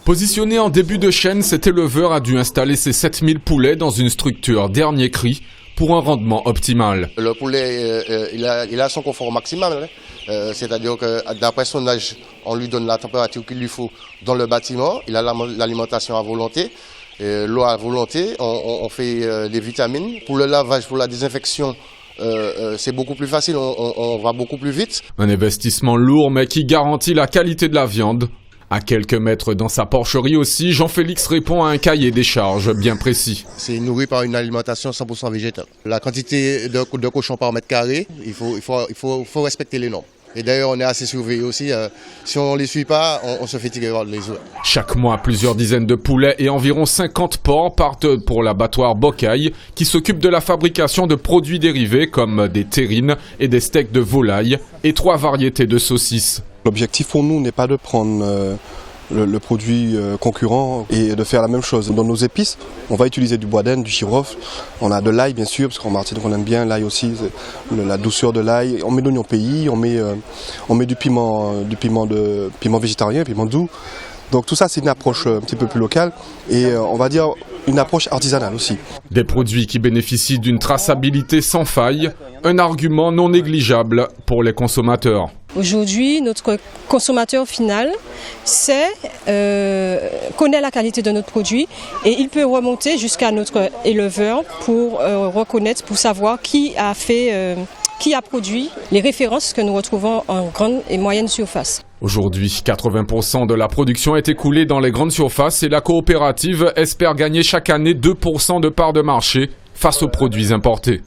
Positionné en début de chaîne, cet éleveur a dû installer ses 7000 poulets dans une structure dernier cri pour un rendement optimal. Le poulet, il a son confort maximal, c'est-à-dire que d'après son âge, on lui donne la température qu'il lui faut dans le bâtiment, il a l'alimentation à volonté, l'eau à volonté, on fait les vitamines. Pour le lavage, pour la désinfection, c'est beaucoup plus facile, on va beaucoup plus vite. Un investissement lourd mais qui garantit la qualité de la viande. À quelques mètres dans sa porcherie aussi, Jean-Félix répond à un cahier des charges bien précis. C'est nourri par une alimentation 100% végétale. La quantité de cochons par mètre carré, il faut respecter les normes. Et d'ailleurs, on est assez surveillé aussi. Si on ne les suit pas, on se fait tirer par les œufs. Chaque mois, plusieurs dizaines de poulets et environ 50 porcs partent pour l'abattoir Bocaille, qui s'occupe de la fabrication de produits dérivés comme des terrines et des steaks de volaille et 3 variétés de saucisses. L'objectif pour nous n'est pas de prendre le produit concurrent et de faire la même chose. Dans nos épices, on va utiliser du bois d'Inde, du girofle, on a de l'ail bien sûr, parce qu'en Martinique on aime bien l'ail aussi, la douceur de l'ail. On met de l'oignon pays, on met du piment végétarien, piment doux. Donc tout ça c'est une approche un petit peu plus locale et on va dire une approche artisanale aussi. Des produits qui bénéficient d'une traçabilité sans faille, un argument non négligeable pour les consommateurs. Aujourd'hui, notre consommateur final connaît la qualité de notre produit et il peut remonter jusqu'à notre éleveur pour reconnaître, pour savoir qui a produit les références que nous retrouvons en grande et moyenne surface. Aujourd'hui, 80% de la production est écoulée dans les grandes surfaces et la coopérative espère gagner chaque année 2% de part de marché face aux produits importés.